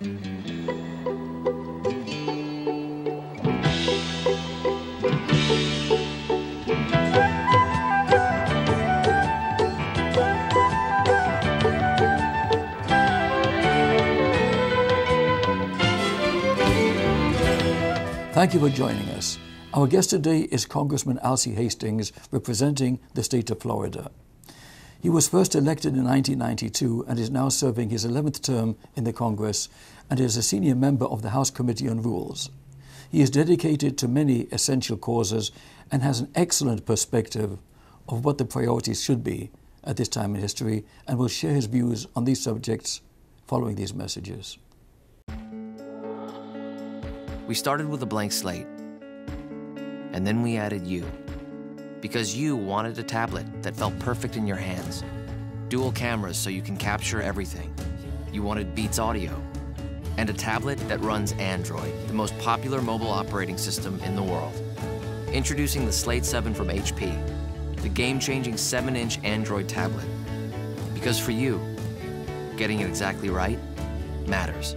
Thank you for joining us. Our guest today is Congressman Alcee Hastings, representing the state of Florida. He was first elected in 1992 and is now serving his 11th term in the Congress and is a senior member of the House Committee on Rules. He is dedicated to many essential causes and has an excellent perspective of what the priorities should be at this time in history, and will share his views on these subjects following these messages. We started with a blank slate, and then we added you, because you wanted a tablet that felt perfect in your hands, dual cameras so you can capture everything. You wanted Beats audio, and a tablet that runs Android, the most popular mobile operating system in the world. Introducing the Slate 7 from HP, the game-changing 7-inch Android tablet. Because for you, getting it exactly right matters.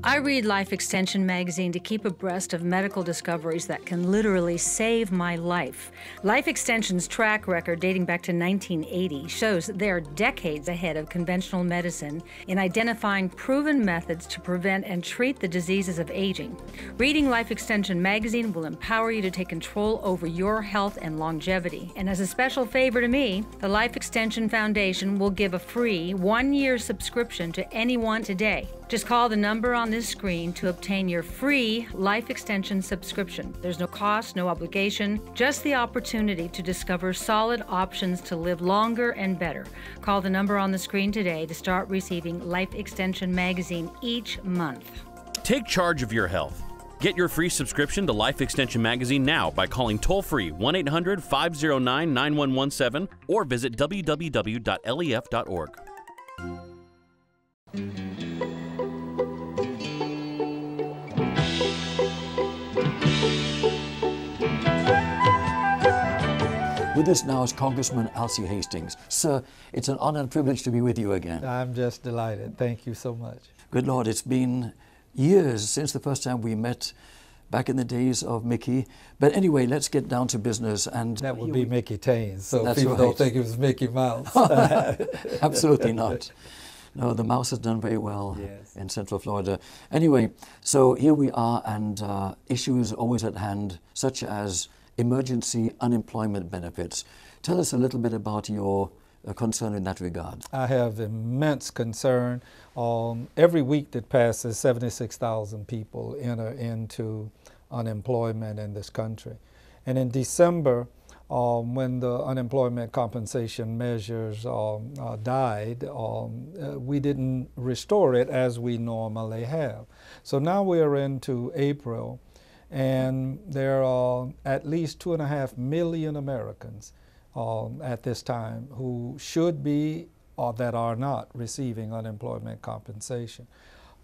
I read Life Extension magazine to keep abreast of medical discoveries that can literally save my life. Life Extension's track record, dating back to 1980, shows they are decades ahead of conventional medicine in identifying proven methods to prevent and treat the diseases of aging. Reading Life Extension magazine will empower you to take control over your health and longevity. And as a special favor to me, the Life Extension Foundation will give a free 1-year subscription to anyone today. Just call the number on this screen to obtain your free Life Extension subscription. There's no cost, no obligation, just the opportunity to discover solid options to live longer and better. Call the number on the screen today to start receiving Life Extension magazine each month. Take charge of your health. Get your free subscription to Life Extension magazine now by calling toll-free 1-800-509-9117 or visit www.lef.org. With us now is Congressman Alcee Hastings. Sir, it's an honor and privilege to be with you again. I'm just delighted. Thank you so much. Good Lord, it's been years since the first time we met back in the days of Mickey. But anyway, let's get down to business. And that would be Mickey Taines, so that's people right. don't think it was Mickey Mouse. Absolutely not. No, the mouse has done very well yes. in Central Florida. Anyway, so here we are, and issues always at hand, such as emergency unemployment benefits. Tell us a little bit about your concern in that regard. I have immense concern. Every week that passes, 76,000 people enter into unemployment in this country. And in December, when the unemployment compensation measures died, we didn't restore it as we normally have. So now we are into April, and there are at least 2.5 million Americans at this time who should be or that are not receiving unemployment compensation.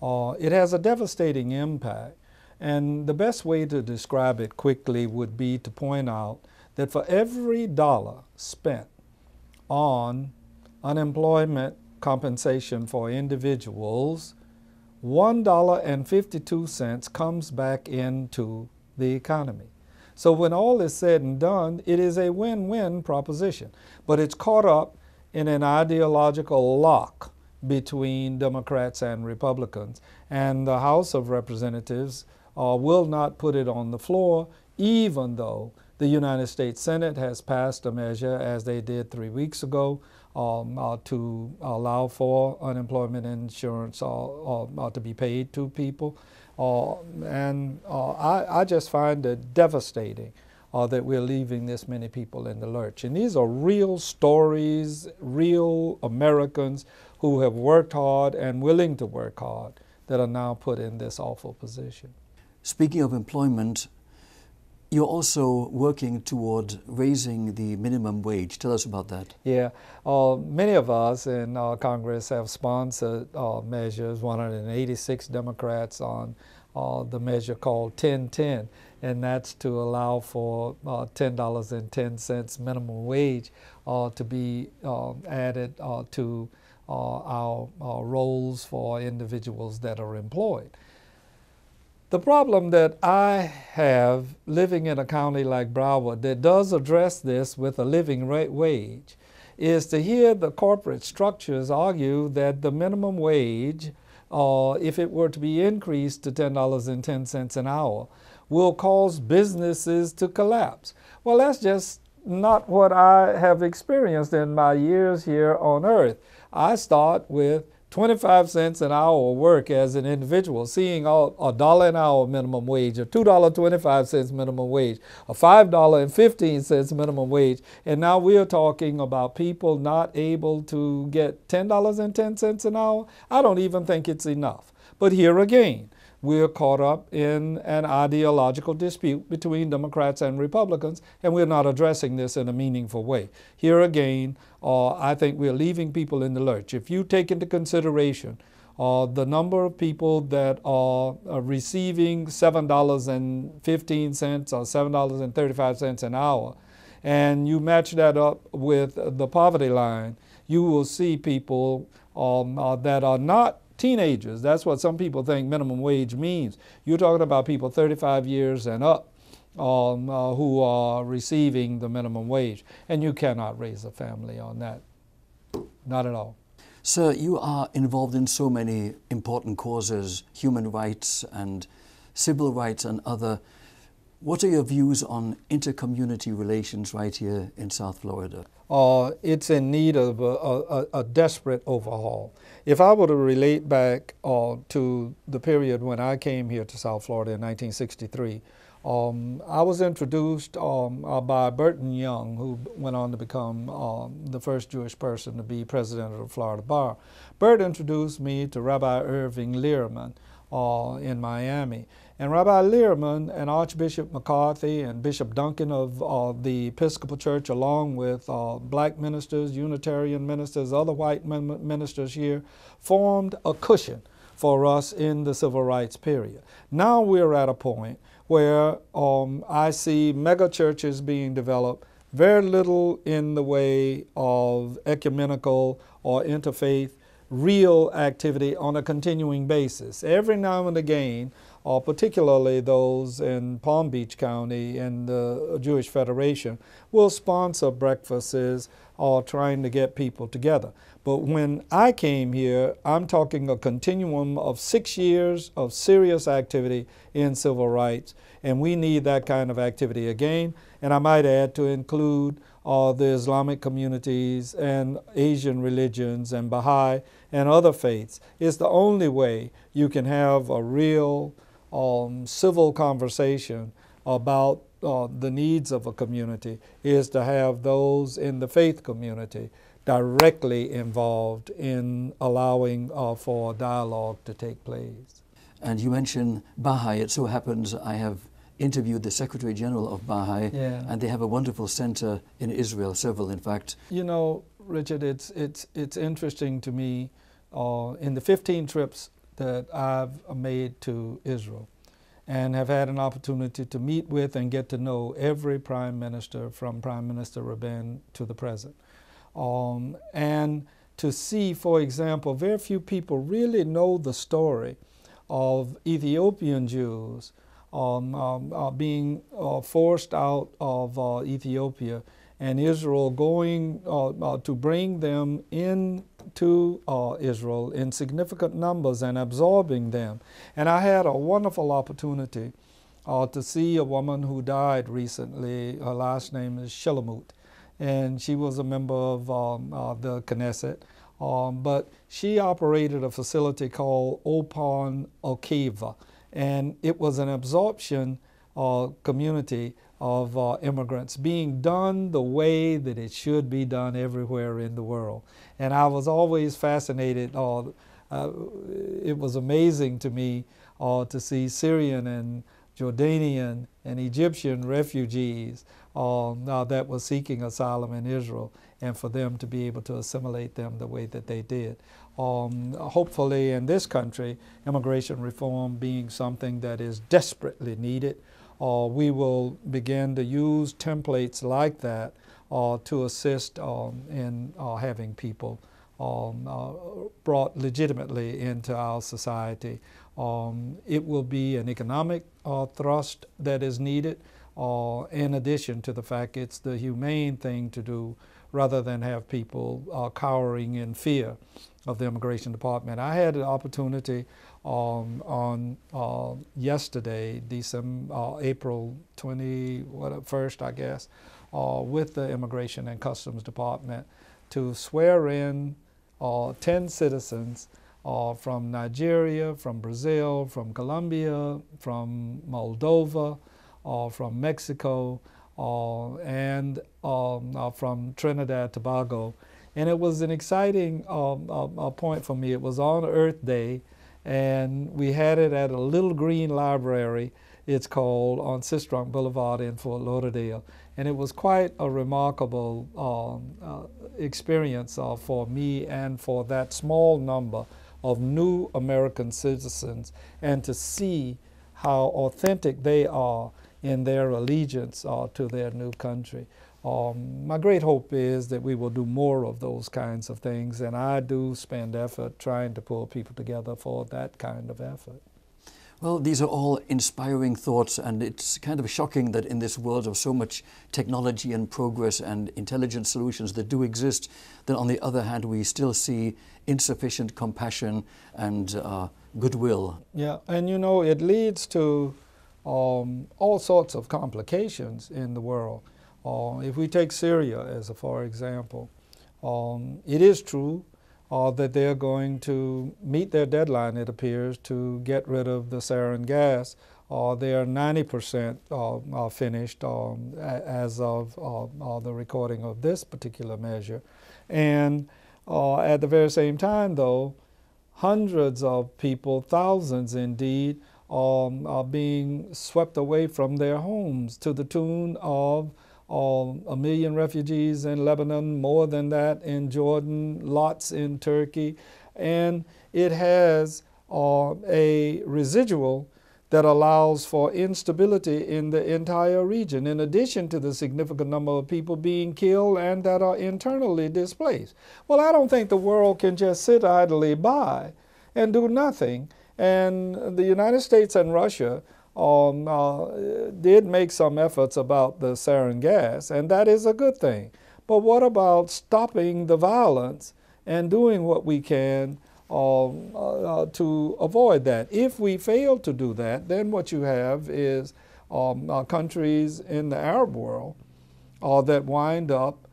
It has a devastating impact, and the best way to describe it quickly would be to point out that for every dollar spent on unemployment compensation for individuals, $1.52 comes back into the economy. So when all is said and done, it is a win-win proposition. But it's caught up in an ideological lock between Democrats and Republicans. And the House of Representatives will not put it on the floor, even though the United States Senate has passed a measure, as they did 3 weeks ago, to allow for unemployment insurance to be paid to people. I just find it devastating that we're leaving this many people in the lurch. And these are real stories, real Americans who have worked hard and willing to work hard that are now put in this awful position. Speaking of employment, you're also working toward raising the minimum wage. Tell us about that. Yeah, many of us in Congress have sponsored measures, 186 Democrats on the measure called 1010, and that's to allow for $10.10 minimum wage to be added to our roles for individuals that are employed. The problem that I have living in a county like Broward that does address this with a living wage is to hear the corporate structures argue that the minimum wage, if it were to be increased to $10.10 an hour, will cause businesses to collapse. Well, that's just not what I have experienced in my years here on earth. I start with 25 cents an hour work as an individual, seeing $1 an hour minimum wage, a $2.25 minimum wage, a $5.15 minimum wage, and now we're talking about people not able to get $10.10 an hour. I don't even think it's enough. But here again, we're caught up in an ideological dispute between Democrats and Republicans, and we're not addressing this in a meaningful way. Here again, I think we're leaving people in the lurch. If you take into consideration the number of people that are receiving $7.15 or $7.35 an hour, and you match that up with the poverty line, you will see people that are not teenagers. That's what some people think minimum wage means. You're talking about people 35 years and up who are receiving the minimum wage, and you cannot raise a family on that. Not at all. Sir, you are involved in so many important causes, human rights and civil rights and other. What are your views on intercommunity relations right here in South Florida? It's in need of a desperate overhaul. If I were to relate back to the period when I came here to South Florida in 1963, I was introduced by Burton Young, who went on to become the first Jewish person to be president of the Florida Bar. Burt introduced me to Rabbi Irving Lehrman in Miami. And Rabbi Lehrman and Archbishop McCarthy and Bishop Duncan of the Episcopal Church, along with black ministers, Unitarian ministers, other white ministers here, formed a cushion for us in the civil rights period. Now we're at a point where I see mega churches being developed, very little in the way of ecumenical or interfaith real activity on a continuing basis. Every now and again, particularly those in Palm Beach County and the Jewish Federation, will sponsor breakfasts or trying to get people together. But when I came here, I'm talking a continuum of 6 years of serious activity in civil rights, and we need that kind of activity again. And I might add to include the Islamic communities and Asian religions and Baha'i and other faiths. It's the only way you can have a real civil conversation about the needs of a community, is to have those in the faith community directly involved in allowing for dialogue to take place. And you mentioned Baha'i. It so happens I have interviewed the Secretary General of Baha'i, and they have a wonderful center in Israel, several in fact. You know, Richard, it's interesting to me, in the 15 trips that I've made to Israel and have had an opportunity to meet with and get to know every prime minister, from Prime Minister Rabin to the present. And to see, for example, very few people really know the story of Ethiopian Jews being forced out of Ethiopia, and Israel going to bring them into Israel in significant numbers and absorbing them. And I had a wonderful opportunity to see a woman who died recently. Her last name is Shilamut, and she was a member of the Knesset. But she operated a facility called Opon Okeva, and it was an absorption community of immigrants being done the way that it should be done everywhere in the world. And I was always fascinated. It was amazing to me to see Syrian and Jordanian and Egyptian refugees that were seeking asylum in Israel, and for them to be able to assimilate them the way that they did. Hopefully in this country, immigration reform being something that is desperately needed, we will begin to use templates like that to assist in having people brought legitimately into our society. It will be an economic thrust that is needed, in addition to the fact it's the humane thing to do rather than have people cowering in fear of the Immigration Department. I had an opportunity on yesterday, April 21st, I guess, with the Immigration and Customs Department to swear in 10 citizens from Nigeria, from Brazil, from Colombia, from Moldova, from Mexico, and from Trinidad Tobago. And it was an exciting point for me. It was on Earth Day, and we had it at a little green library, it's called, on Sistrunk Boulevard in Fort Lauderdale. And it was quite a remarkable experience for me and for that small number of new American citizens, and to see how authentic they are in their allegiance to their new country. My great hope is that we will do more of those kinds of things, and I do spend effort trying to pull people together for that kind of effort. Well, these are all inspiring thoughts, and it's kind of shocking that in this world of so much technology and progress and intelligent solutions that do exist, that on the other hand we still see insufficient compassion and goodwill. Yeah, and you know, it leads to all sorts of complications in the world. If we take Syria as a for example, it is true that they're going to meet their deadline, it appears, to get rid of the sarin gas. They are 90% finished as of the recording of this particular measure. And at the very same time, though, hundreds of people, thousands indeed, are being swept away from their homes to the tune of 1 million refugees in Lebanon, more than that in Jordan, lots in Turkey. And it has a residual that allows for instability in the entire region, in addition to the significant number of people being killed and that are internally displaced. Well, I don't think the world can just sit idly by and do nothing. And the United States and Russia did make some efforts about the sarin gas, and that is a good thing. But what about stopping the violence and doing what we can to avoid that? If we fail to do that, then what you have is countries in the Arab world that wind up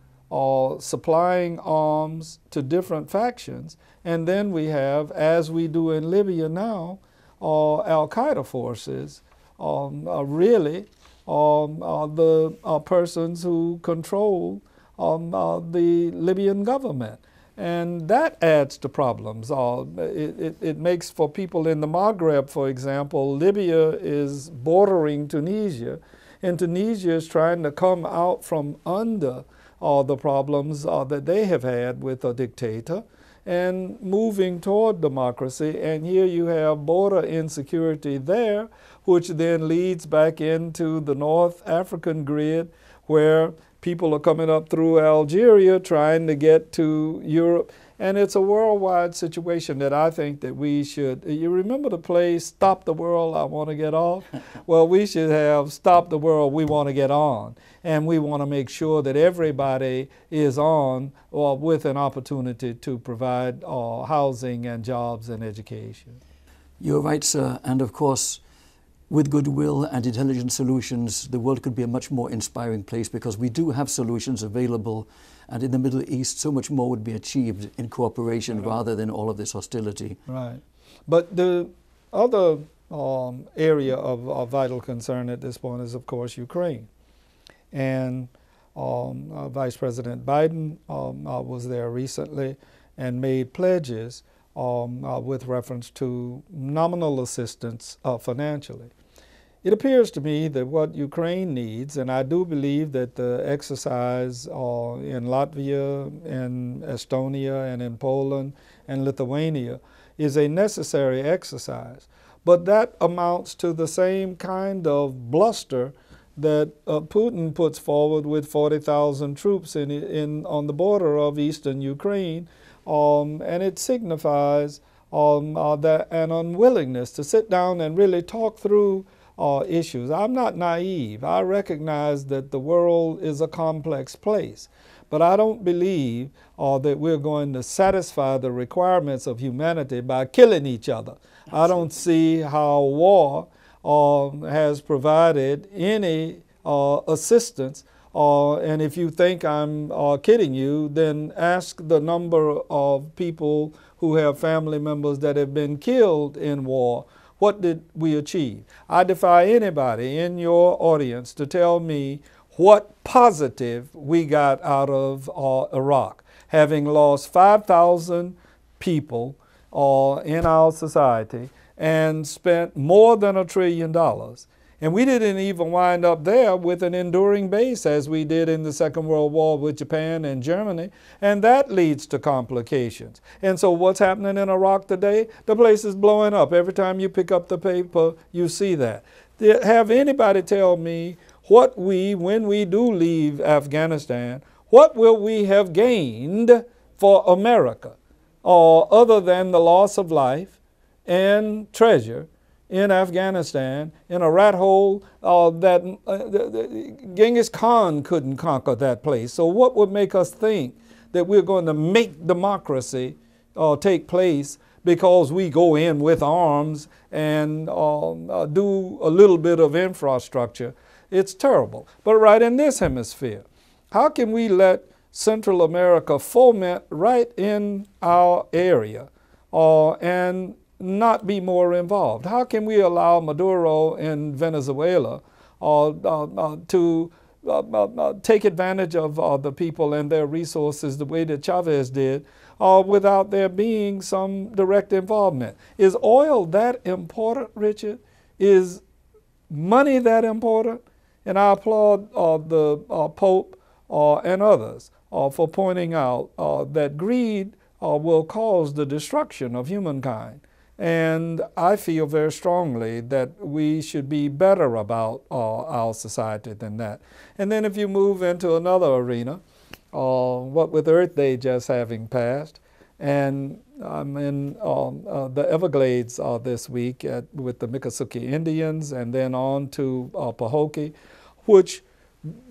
supplying arms to different factions, and then we have, as we do in Libya now, Al-Qaeda forces really the persons who control the Libyan government. And that adds to problems. It makes for people in the Maghreb, for example, Libya is bordering Tunisia, and Tunisia is trying to come out from under the problems that they have had with a dictator and moving toward democracy. And here you have border insecurity there, which then leads back into the North African grid, where people are coming up through Algeria trying to get to Europe. And it's a worldwide situation that I think that we should, you remember the play Stop the World, I Want to Get Off? Well, we should have Stop the World, We Want to Get On. And we want to make sure that everybody is on with an opportunity to provide housing and jobs and education. You're right, sir. And of course, with goodwill and intelligent solutions, the world could be a much more inspiring place, because we do have solutions available. And in the Middle East, so much more would be achieved in cooperation rather than all of this hostility. Right. But the other area of vital concern at this point is, of course, Ukraine. And Vice President Biden was there recently and made pledges with reference to nominal assistance financially. It appears to me that what Ukraine needs, and I do believe that the exercise in Latvia, in Estonia, and in Poland, and Lithuania is a necessary exercise. But that amounts to the same kind of bluster that Putin puts forward with 40,000 troops on the border of eastern Ukraine, and it signifies that an unwillingness to sit down and really talk through issues. I'm not naive. I recognize that the world is a complex place, but I don't believe that we're going to satisfy the requirements of humanity by killing each other. I don't see how war has provided any assistance. And if you think I'm kidding you, then ask the number of people who have family members that have been killed in war. What did we achieve? I defy anybody in your audience to tell me what positive we got out of Iraq, having lost 5,000 people in our society and spent more than $1 trillion. And we didn't even wind up there with an enduring base as we did in the Second World War with Japan and Germany, and that leads to complications. And so what's happening in Iraq today? The place is blowing up. Every time you pick up the paper, you see that. Have anybody tell me what when we do leave Afghanistan, what will we have gained for America, other than the loss of life and treasure in Afghanistan, in a rat hole that Genghis Khan couldn't conquer that place. So what would make us think that we're going to make democracy take place because we go in with arms and do a little bit of infrastructure? It's terrible. But right in this hemisphere, how can we let Central America foment right in our area and not be more involved? How can we allow Maduro in Venezuela to take advantage of the people and their resources the way that Chavez did without there being some direct involvement? Is oil that important, Richard? Is money that important? And I applaud the Pope and others for pointing out that greed will cause the destruction of humankind. And I feel very strongly that we should be better about our society than that. And then if you move into another arena, what with Earth Day just having passed, and I'm in the Everglades this week with the Miccosukee Indians, and then on to Pahokee, which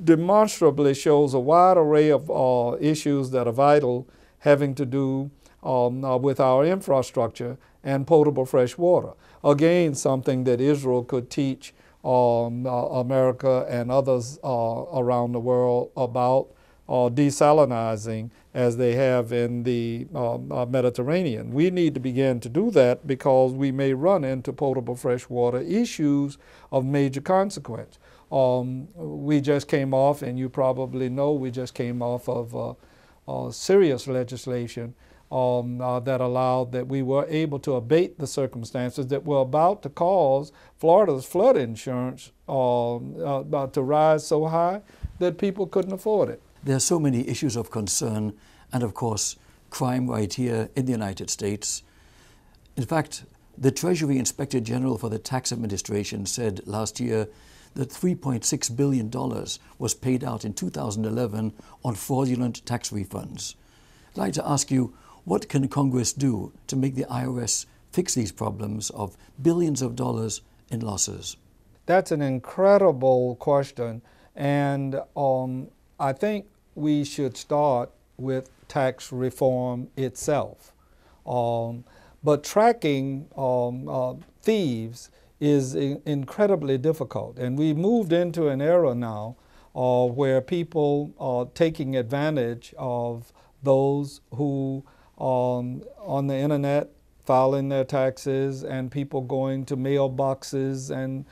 demonstrably shows a wide array of issues that are vital, having to do with our infrastructure and potable fresh water. Again, something that Israel could teach America and others around the world about desalinizing as they have in the Mediterranean. We need to begin to do that because we may run into potable fresh water issues of major consequence. We just came off, and you probably know, we just came off of serious legislation that allowed that we were able to abate the circumstances that were about to cause Florida's flood insurance about to rise so high that people couldn't afford it. There are so many issues of concern, and of course, crime right here in the United States. In fact, the Treasury Inspector General for the Tax Administration said last year that $3.6 billion was paid out in 2011 on fraudulent tax refunds. I'd like to ask you, what can Congress do to make the IRS fix these problems of billions of dollars in losses? That's an incredible question, and I think we should start with tax reform itself. But tracking thieves is incredibly difficult, and we've moved into an era now where people are taking advantage of those who on the internet filing their taxes, and people going to mailboxes and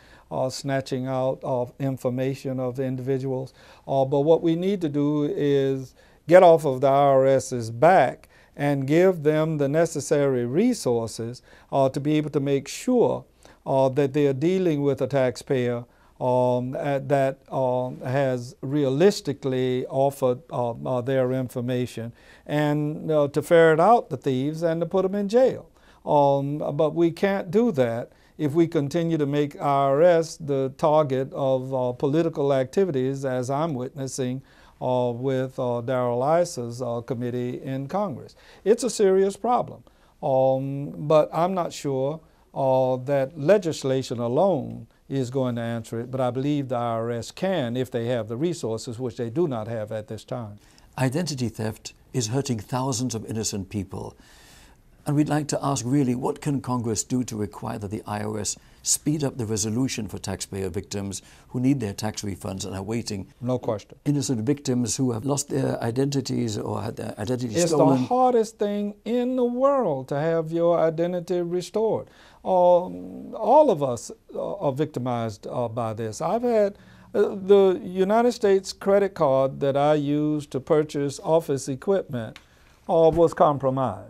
snatching out information of individuals. But what we need to do is get off of the IRS's back and give them the necessary resources to be able to make sure that they are dealing with a taxpayer that has realistically offered their information, and to ferret out the thieves and to put them in jail. But we can't do that if we continue to make IRS the target of political activities, as I'm witnessing with Darrell Issa's committee in Congress. It's a serious problem, but I'm not sure that legislation alone is going to answer it, but I believe the IRS can if they have the resources, which they do not have at this time. Identity theft is hurting thousands of innocent people. And we'd like to ask, really, what can Congress do to require that the IRS speed up the resolution for taxpayer victims who need their tax refunds and are waiting? No question. Innocent victims who have lost their identities or had their identities stolen. It's the hardest thing in the world to have your identity restored. All of us are victimized by this. I've had the United States credit card that I used to purchase office equipment was compromised.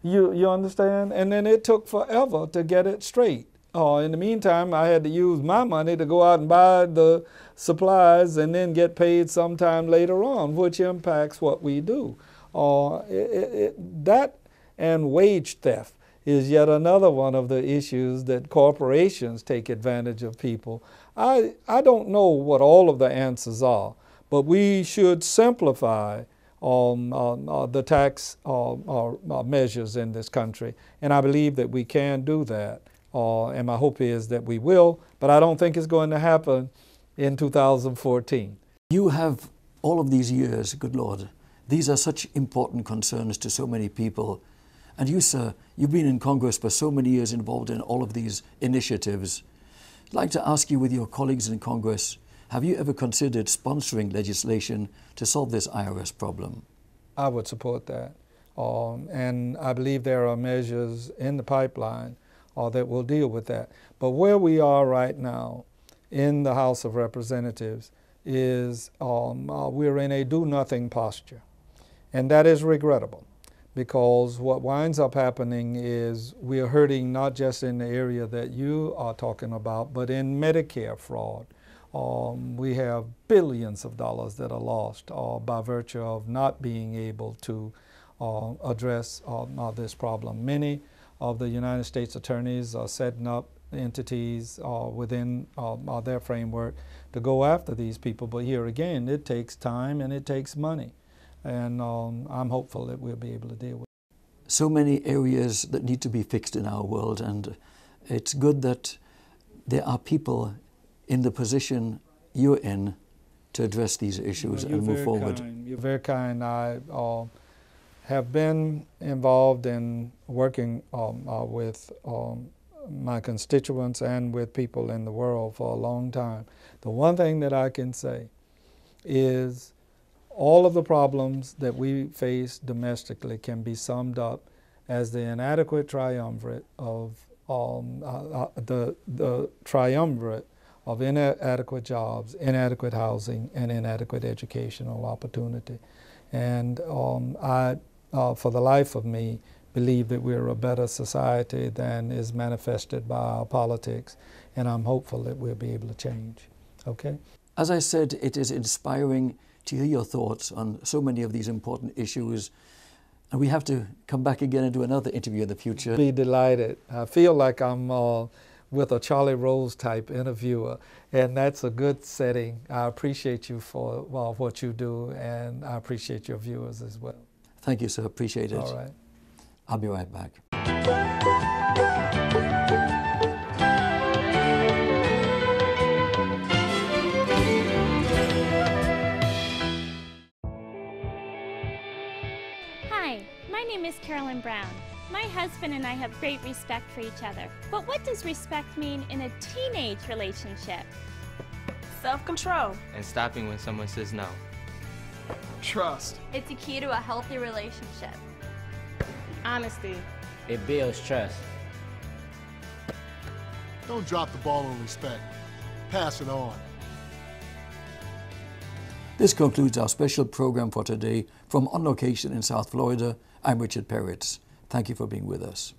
You understand? And then it took forever to get it straight. In the meantime, I had to use my money to go out and buy the supplies and then get paid sometime later on, which impacts what we do. That and wage theft is yet another one of the issues that corporations take advantage of people. I don't know what all of the answers are, but we should simplify the tax measures in this country. And I believe that we can do that. And my hope is that we will, but I don't think it's going to happen in 2014. You have all of these years, good Lord. These are such important concerns to so many people. And you, sir, you've been in Congress for so many years, involved in all of these initiatives. I'd like to ask you, with your colleagues in Congress, have you ever considered sponsoring legislation to solve this IRS problem? I would support that. And I believe there are measures in the pipeline that will deal with that. But where we are right now in the House of Representatives is we're in a do-nothing posture. And that is regrettable, because what winds up happening is we are hurting not just in the area that you are talking about, but in Medicare fraud. We have billions of dollars that are lost by virtue of not being able to address this problem. Many of the United States attorneys are setting up entities within their framework to go after these people. But here again, it takes time and it takes money. And I'm hopeful that we'll be able to deal with it. So many areas that need to be fixed in our world, and it's good that there are people in the position you're in to address these issues and move forward. You're very kind. I have been involved in working with my constituents and with people in the world for a long time. The one thing that I can say is all of the problems that we face domestically can be summed up as the inadequate triumvirate of the triumvirate of inadequate jobs, inadequate housing, and inadequate educational opportunity. And I, for the life of me, believe that we're a better society than is manifested by our politics, and I'm hopeful that we'll be able to change. Okay? As I said, it is inspiring to hear your thoughts on so many of these important issues, and we have to come back again and do another interview in the future. Be delighted. I feel like I'm with a Charlie Rose type interviewer, and that's a good setting. I appreciate you for what you do, and I appreciate your viewers as well. Thank you, sir. Appreciate it. All right. I'll be right back. Hi, my name is Carolyn Brown. My husband and I have great respect for each other. But what does respect mean in a teenage relationship? Self-control. And stopping when someone says no. Trust. It's a key to a healthy relationship. Honesty. It builds trust. Don't drop the ball on respect. Pass it on. This concludes our special program for today. From On Location in South Florida, I'm Richard Peritz. Thank you for being with us.